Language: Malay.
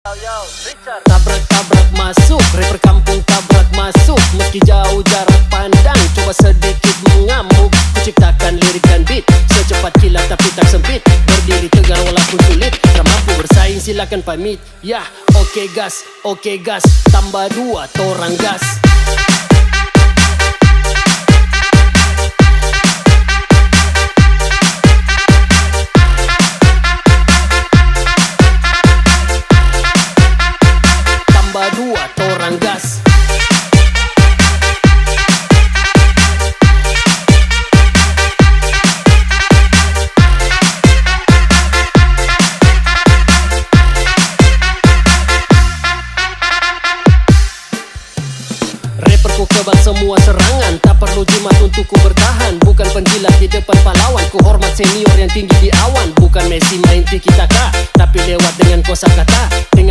Tabrak-tabrak masuk, rapper kampung tabrak masuk. Meski jauh jarak pandang, coba sedikit mengamuk. Kuciptakan lirik dan beat, secepat kilat tapi tak sempit. Berdiri tegar walaupun sulit, tak mampu bersaing silakan pamit. Yah, oke gas, tambah 2 torang gas. Tambah 2 torang gas. Rapperku kebal semua serangan, tak perlu jimat untuk ku bertahan. Bukan penjilat di depan pahlawan, ku hormat senior yang tinggi di awan. Bukan Messi main tiki taka, tapi lewat dengan kosakata. Dengan